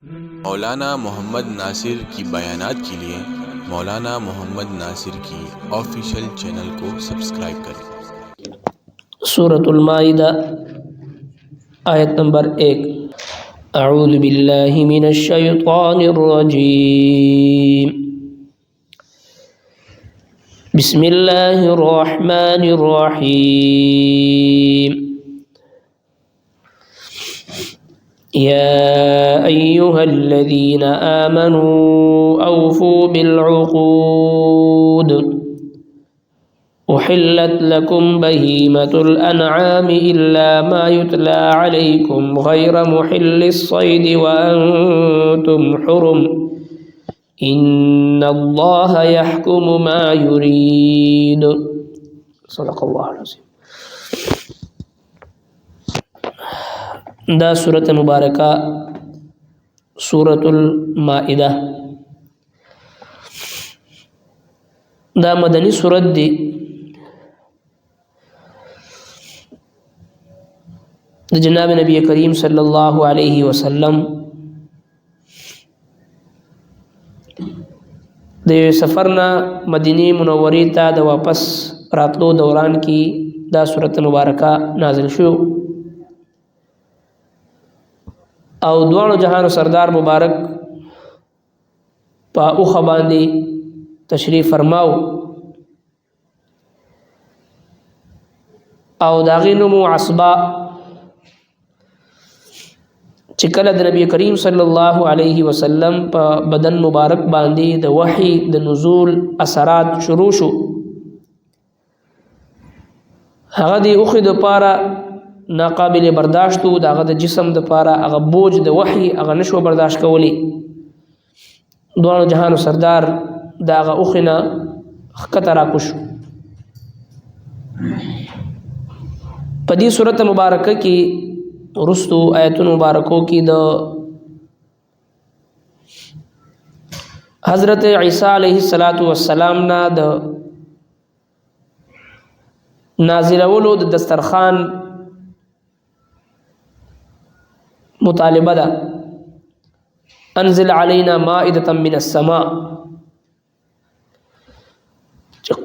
मौलाना मोहम्मद नासिर की बयानात के लिए मौलाना मोहम्मद नासिर की ऑफिशियल चैनल को सब्सक्राइब करें। सूरतुल माइदा आयत नंबर 1। अऊज़ु बिल्लाहि मिनश शैतानिर रजीम। बिस्मिल्लाहिर रहमानिर रहीम। या अय्युहल्लज़ीना आमनू औफ़ू बिलउक़ूद उहिल्लत लकुम बहीमतुल अनआमि इल्ला मा युतला अलैकुम गैर मुहिल्लिस सैदि व अंतुम हुरुम इन्नल्लाहा यहकुमु मा युरीद। सदक़ल्लाहुल अज़ीम। दा सूरत मुबारका सूरतुल माइदा दा मदनी सूरत दी। जनाब नबी करीम सल्लल्लाहु अलैहि वसल्लम दे सफ़रना मदीने मुनव्वरे ता द वापस रातलो दौरान की दा सूरत मुबारका नाजिल शो और दुआनो जहान सरदार मुबारक पा उख बांदी तशरीफ़ फरमाओ और दागी नुमो असबा चिकल द नबी करीम सल्लल्लाहु अलैहि वसल्लम पा बदन मुबारक बांदी द वही द नुज़ूल असरात शुरू शो। हगा दी उख द पारा नाकाबिल बर्दाश्त हो, दागा द जिस्म द पारा अगा बोझ द वही अगा नशो बर्दाश्त कवली। दुआनो जहान सरदार दागा उखना खतरा कुश पदी सूरत मुबारक की रुस्तु आयतुन मुबारकों की द हज़रत ईसा अलैहिस्सलातु वस्सलाम ना द नाजिलवलो द दस्तरखान मुतालिबा दा अनज़िल अलैना माइदतम मिनस समा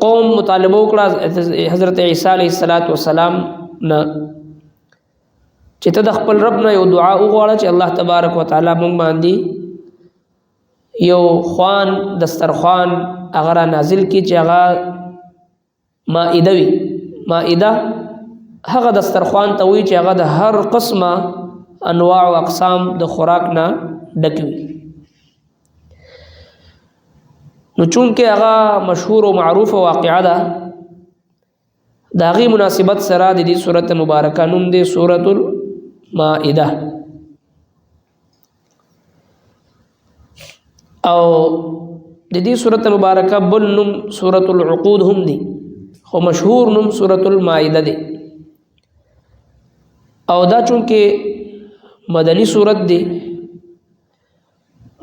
कौम मुतालिबो कड़ा हज़रत ईसा अलैहिस्सलातु वस्सलाम ना चिता द खपल रब ना यो दुआ उगवाड़ा च अल्लाह तबारक व तआला मुंग बांदी यो ख्वान दस्तरखान अगरा नाजिल की जगह माइदवी माइदा हगा दस्तरखान तवी जगह द हर कस्म अनवाع व अक़साम द खुराक ना डकवी नु चूँकि अगा मशहूर व मारूफ वाक़िया दा दागी मुनासिबत सरा दी सूरत मुबारका नुम दे सूरतुल माइदा और दी सूरत मुबारका बुल नुम सूरतुल उक़ूद हम दी खो मशहूर नुम सूरतुल माइदा दे और दा चूँकि मदनी सूरत दी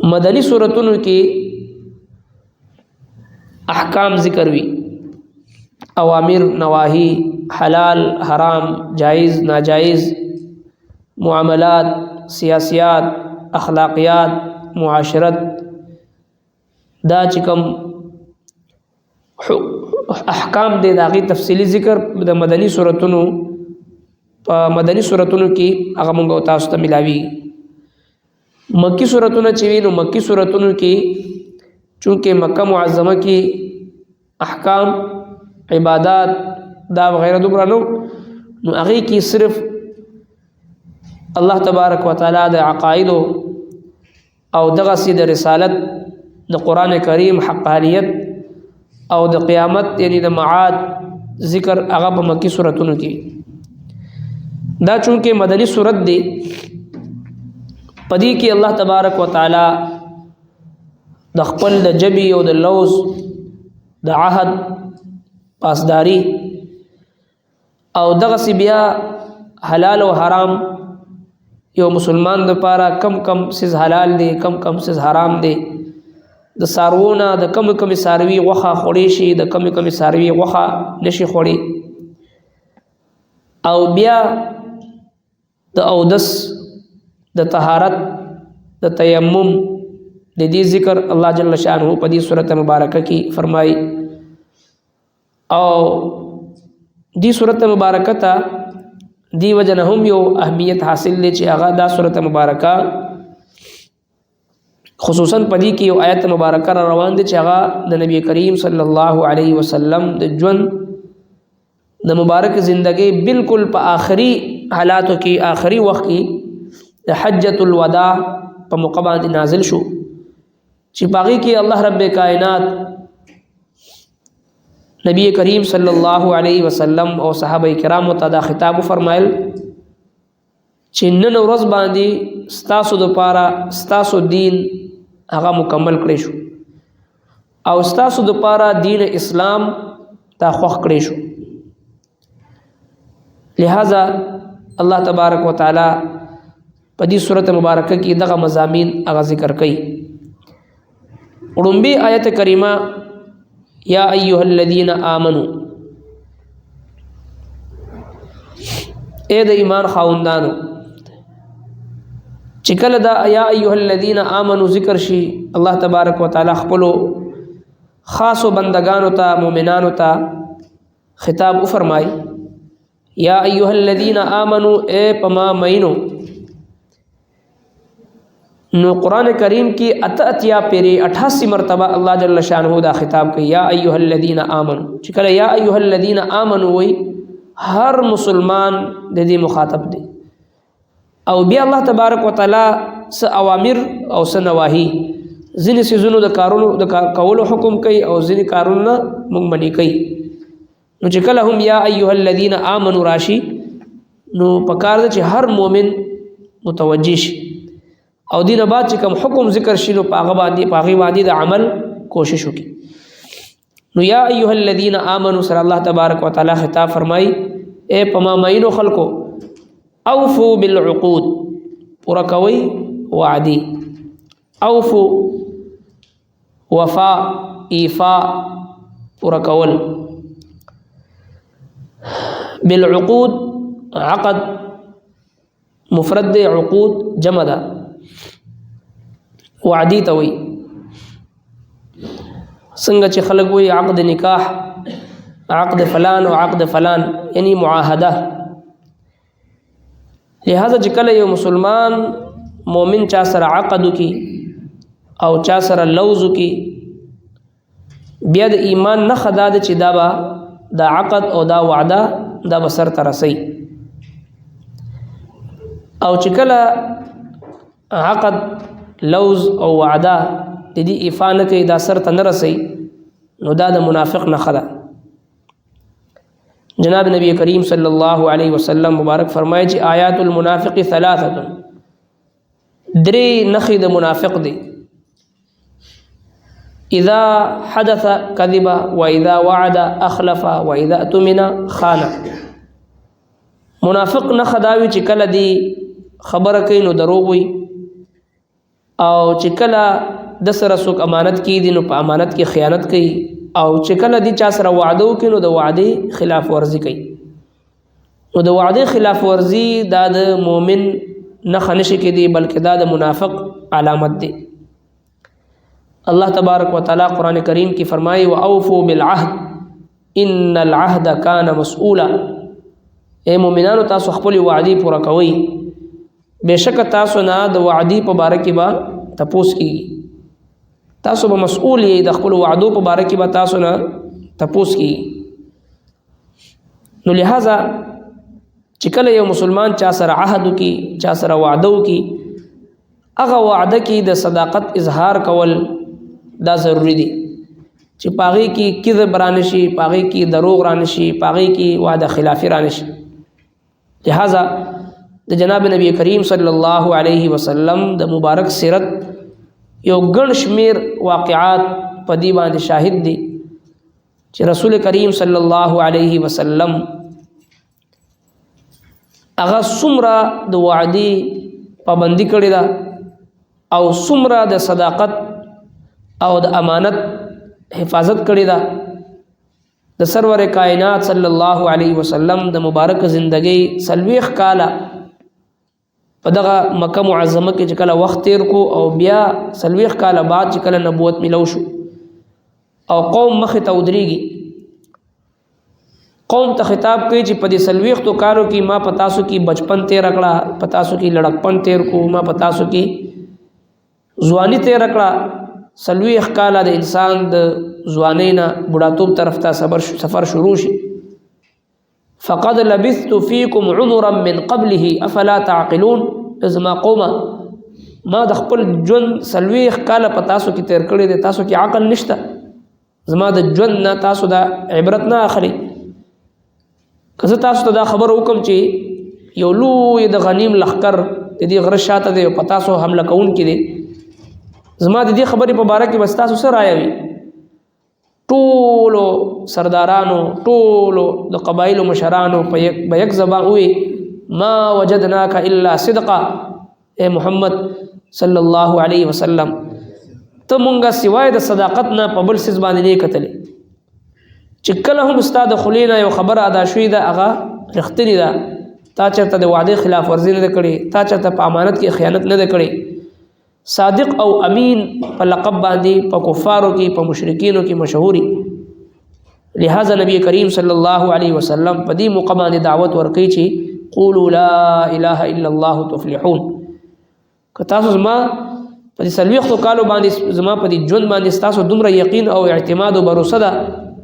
मदनी सूरतुन की अहकाम ज़िक्र वी अवामिर नवाही हलाल हराम जायज़ नाजायज़ मुआमलात सियासियात अखलाक़ियात मुआशरत दा चिकम अहकाम दे दागी तफसीली ज़िक्र द मदनी सूरतुन की अगमंग तास्त मिलावी। मक्की सूरतुन चिवी नु मक्की सूरतुन की चूँकि मक्का मुअज़्ज़मा की अहकाम इबादात दा वगैरह दुबरानो नु अगी की सिर्फ अल्लाह तबारक व तआला द अक़ाइद और दगा सीध रिसालत द कुरान करीम हक़ानियत और द क़यामत यानी द मआद ज़िक्र अगब मक्की सूरतुन की दा चूँकि मदनी सूरत दी पदी की अल्लाह तबारक व तआला द खपल द जबी और द लौज़ द आहद पासदारी और दगसी बिया हलाल व हराम यो मुसलमान द पारा कम कम सिज हलाल दे कम कम सिज हराम दे द सारवोना द कम कम सारवी वखा खोड़ेशी द कम कम सारवी वखा नशी खोड़ी और बिया द औदस द तहारत د تیمم د دې ذکر الله جل شانه په دې سورته مبارکه کې فرمایي او دې سورته مبارکه ته دی وجنه هم یو اهمیت حاصل لې چې هغه دا سورته مبارکه خصوصا پدې کې یو آیت مبارکه را روان دي چې هغه د نبی کریم صلی الله علیه وسلم د ژوند د مبارک زندگی بالکل په آخري حالاتو کې آخري وخت کې د حجۃ الوداع په موقع باندې نازل شو چې باغی کې الله رب کائنات نبی کریم صلی الله علیه وسلم او صحابه کرام ته دا خطاب فرمایل چې نن ورځ باندې ستاسو د پاره ستاسو دین هغه مکمل کړی شو او ستاسو د پاره دین اسلام تا خوښ کړی شو لہذا الله تبارک وتعالى په دې سورته مبارکه کې دغه مضامین هغه ذکر کړي وړومبي آیت کریمه یا ایها الذین آمنوا اے د ایمان خاوندانو چې کله دا یا ایها الذین آمنوا ذکر شي الله تبارک وتعالى خپل خاص بندگانو ته مؤمنانو ته خطاب فرمای یا ایها الذین آمنوا اے پما مینو نو قرآن کریم کی اتیا پیری 88 مرتبہ اللہ جل شانہ دا خطاب کی یا ایها الذین آمنوا چکل یا ایها الذین آمنوا وی ہر مسلمان دے دی مخاطب دے او بیا اللہ تبارک و تعالی س اوامر او س نواہی ځینې سيزونو د کارونو د کولو حکم کوي او ځینې کارونه موږ منی کوي نو چې کله هم یا ایها الذین آمنوا راشي نو پکار ده چې هر مؤمن متوجه شي او دینه بعد چې کوم حکم ذکر شي نو پاغه باندې د عمل کوشش وکړي نو یا ایها الذین آمنوا صلی الله تبارک وتعالى خطاب فرمای اے پما مینو خلقو اوفو بالعقود پورا کوي وعدی اوفو وفا ایفا پورا کول بالعقود عقد مفرد عقود جمع ده وعدی ته وي څنګه چې خلک وي عقد نکاح عقد فلان او عقد فلان یعنی معاهده لہذا چې کله یو مسلمان مؤمن چا سره عقد کی او چا سره لوز کی بیا د ایمان نه خدا د چې دا با دا عقد او دا وعده دا بسر ترسي او چې کله عقد لوز او وعده د دې ایفا نه کوي دا سر ته نه رسي نو دا د منافق نه خدا جناب نبی کریم صلی الله علیه وسلم مبارک فرمایي چې آیات المنافق ثلاثه درې نخې د منافق دي اذا حدث كذب واذا وعد اخلف واذا اؤتمن خان منافق نه خداوي چې کله دی خبره کوي نو دروغ وي او چې کله د سره څوک امانت کوي دي نو په امانت کې خیانت کوي او چې کله دی چا سره وعده وکړي نو د وعده خلاف ورزي کوي نو د وعده خلاف ورزي دا د مؤمن نه خنشه کې دي بلکې دا د منافق علامت دي الله تبارک وتعالى قرآن کریم کی فرمائے واوفوا بالعهد ان العهد كان مسؤولا اے مومنانو تاسو خپل وعده پورا کوئ بشک تاسو نه د وعده په باره کې با تپوس کیږي تاسو به مسؤول یې د خپل وعدو په باره کې با تاسو نه تپوس کیږي نو لہذا چې کله یو مسلمان چا سره عهد کی چا سره وعده کی هغه وعده کې د صداقت اظهار کول دا ضروری دی چې پاغي کې کذب رانشي پاغي کې دروغ رانشي پاغي کې وعده خلافی رانشي لہذا د جناب نبی کریم صلی الله علیه وسلم د مبارک سیرت یو ګڼ شمیر واقعات په دی باندې شاهد دي چې رسول کریم صلی الله علیه وسلم هغه څومره د وعدي پابندي کړې ده او څومره د صداقت او د امانت حفاظت کړې ده د سرور کائنات صلی الله علیه وسلم د مبارک زندگی سلويخ کاله په دغه مکه معظمه کې چې کله وخت تیر کو او بیا 40 کاله بعد چې کله نبوت ملو شو او قوم مخې ته ودرېږي قوم ته خطاب کوي چې په دې 40 کالو کې ما په تاسو کې بچپن تیر کړه په تاسو کې لړکپن تیر کو ما په تاسو کې ځواني تیر کړه 40 کاله د انسان د ځوانۍ نه بوډاتوب طرف ته سفر شروع شي فقد لبثت فيكم عمرا من قبله افلا تعقلون ازما قومه ما د خپل ژوند 40 کاله په تاسو کې تیر کړی دی تاسو کې عقل نشته زما د ژوند نه تاسو دا عبرت نه اخلي که زه تاسو ته دا خبر وکم چې یو لوی د غنیم لښکر د دې غره شاته دی په تاسو حمله کوونکی دی زما د دې خبرې په باره کې بس تاسو څه رایه وي ټولو سردارانو ټولو د قبایلو مشرانو په یک زبان وي ما وجدناک الا صدقا اے محمد صلی الله علیه وسلم ته مونږه سوای د صداقت نه په بل څه باندې نه کتلې چې کله هم استاد خلینا یو خبر ادا شوې ده هغه رښتینی ده تا چرته د وعده خلاف ورزي نه کړي تا چرته په امانت کې خیانت نه کړي صادق او امین په لقب باندې په کفارو کې په مشرکینو کې مشهوري لہذا نبی کریم صلی الله علیه وسلم په دې موقع باندې دعوت ورکړي چې قولوا لا اله الا الله تفلحون که تاسو زما په دې 40 کالو باندې زما په دې ژوند باندې تاسو دومره یقین او اعتماد او باور ده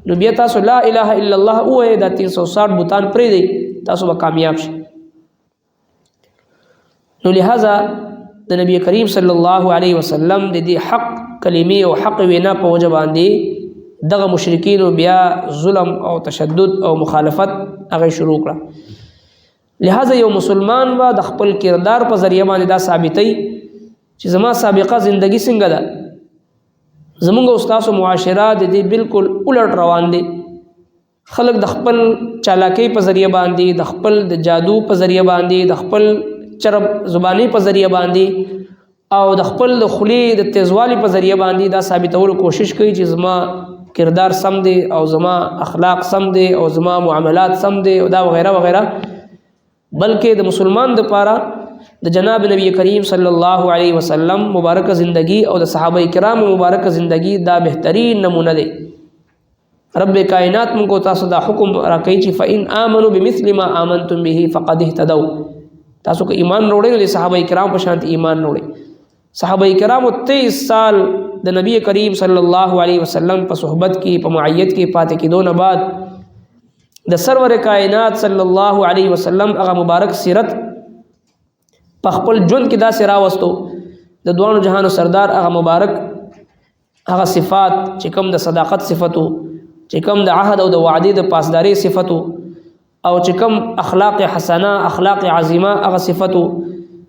نو بیا تاسو لا اله الا الله او دا 360 بوتان پرې دی تاسو به کامیاب شئ نو لہذا د نبی کریم صلی الله علیه وسلم د دې حق کلمې او حق وینا په وجه باندې دغه مشرکین بیا ظلم او تشدد او مخالفت هغه شروع کړه لہذا یو مسلمان و د خپل کردار په ذریعہ باندې دا ثابتای چې زما سابقه زندگی څنګه ده زمونږ استاد معاشره د دې بالکل الټ روان دي خلک د خپل چالاکی په ذریعہ باندې د خپل د جادو په ذریعہ باندې د خپل چرب زبانی په ذریعہ باندې او د خپل د خلی د تیزوالی په ذریعہ باندې دا ثابتولو کوشش کوي چې زما کردار سم دی او زما اخلاق سم دی او زما معاملات سم دی او دا وغیرہ وغیرہ بلکې د مسلمان د پاره د جناب نبی کریم صلی الله علیه وسلم مبارک زندگی او د صحابه کرام مبارک زندگی دا بهترین نمونه دی رب کائنات موږ تاسو دا حکم راکړي چې فإن آمنوا بمثل ما آمنتم به فقد اهتدوا تاسو که ایمان وروړئ نو د صحابه کرام په شان ایمان وروړئ صحابه کرام 23 سال د نبی کریم صلی الله علیه وسلم په صحبت کې په معیت کې پاتې کېدو نه بعد د سرور کائنات صلی الله علیه وسلم هغه مبارک سیرت په خپل ژوند کې دا سره واستو د دوانو جهانو سردار هغه مبارک هغه صفات چې کوم د صداقت صفاتو چې کوم د عهد او د وعده د پاسداري صفاتو او چې کوم اخلاق حسنه اخلاق عظیمه هغه صفاتو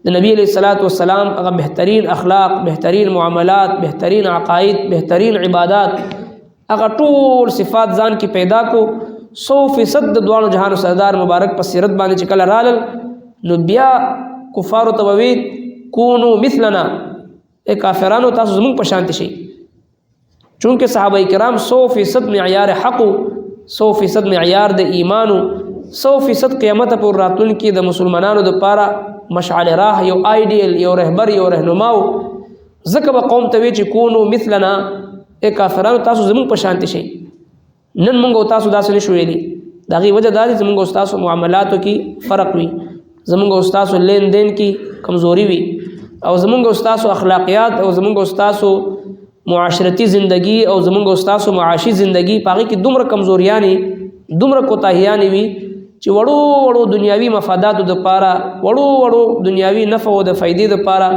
د نبی علیہ الصلوۃ والسلام هغه بهترین اخلاق بهترین معاملات بهترین عقاید بهترین عبادات هغه ټول صفات ځان کې پیدا کو 100% د دوانو جهانو سردار مبارک په سیرت باندې چې کله رالل نو بیا کفار تووی کونو مثلنا اے کافرانو تاسو زمون په شانت شي چونکه صحابه کرام 100% معیار حق 100% معیار د ایمانو 100% قیامت پر راتون کې د مسلمانانو د پاره مشعل راه یو آیډیل یو رهبر یو رهنماو زکه به قوم ته وی چې کونو مثلنا اے کافرانو تاسو زمون په شانت شي نن موږ تاسو داسې نشو ویلي دغه وجه دا چې موږ تاسو معاملاتو کې فرق وي زمونږ استادو لین دین کې کمزوري وي او زمونږ استادو اخلاقیات او زمونږ استادو معاشرتی زندگی او زمونږ استادو معاشي زندگی پاغي کې دومره کمزوریانی دومره کوتاهیانی وي چې وړو وړو دنیاوي مفادات د پاره وړو وړو دنیاوي نفع او د فائدې د پاره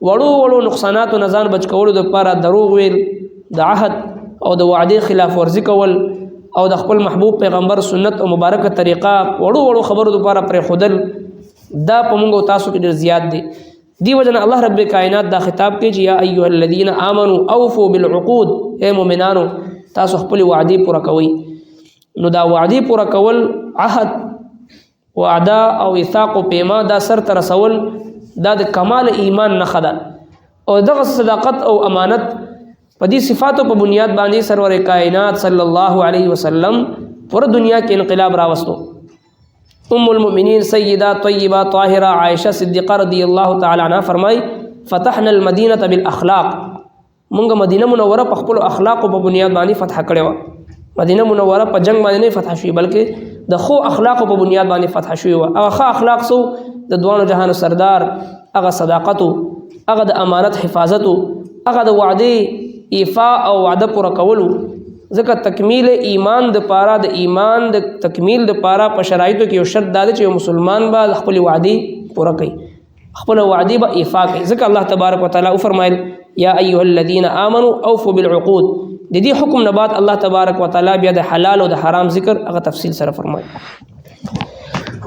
وړو وړو نقصانات او نزان بچ کولو د پاره دروغ ویل د عهد او د وعده خلاف ورزي کول او د خپل محبوب پیغمبر سنت او مبارکه طریقه وړو وړو خبرو د پاره پر خودل دا په موږ تاسو کې ډېر زیات دي دی وجنه الله رب کائنات دا خطاب کوي چې یا ایها الذين امنوا اوفوا بالعقود اے مؤمنانو تاسو خپل وعده پوره کوئ نو دا وعده پوره کول عهد وعده او ایثاق او پیما دا سر تر رسول دا د کمال ایمان نه خدا او دغه صداقت او امانت په دې صفاتو په بنیاد باندې سرور کائنات صلی الله علیه وسلم پر دنیا کې انقلاب راوستو ام المؤمنین سیدہ طیبہ طاہرہ عائشہ صدیقہ رضی اللہ تعالی عنہ فرمائی فتحنا المدینة بالاخلاق مونږ مدینه منوره په خپل اخلاق په بنیاد باندې فتح کړې و مدینه منوره په جنگ باندې نه فتح شوی بلکې د خو اخلاق په بنیاد باندې فتح شوی و هغه ښه اخلاق سو د دوانو جهان سردار هغه صداقت هغه د امانت حفاظت هغه د وعده ایفاء او وعده پوره کولو ځکه تکمیل ایمان د پاره د ایمان د تکمیل د پاره په شرایطو کې یو شرط دا دی چې مسلمان به خپل وعده پوره کوي خپل وعده به ایفاء کوي ځکه الله تبارک وتعالى فرمایل یا ایها الذين آمنوا اوفوا بالعقود د دې حکم نه بعد الله تبارک وتعالى بیا د حلال او د حرام ذکر هغه تفصیل سره فرمایي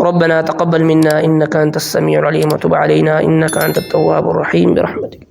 ربنا تقبل منا انك انت السميع العليم وتب علينا انك انت التواب الرحيم برحمتك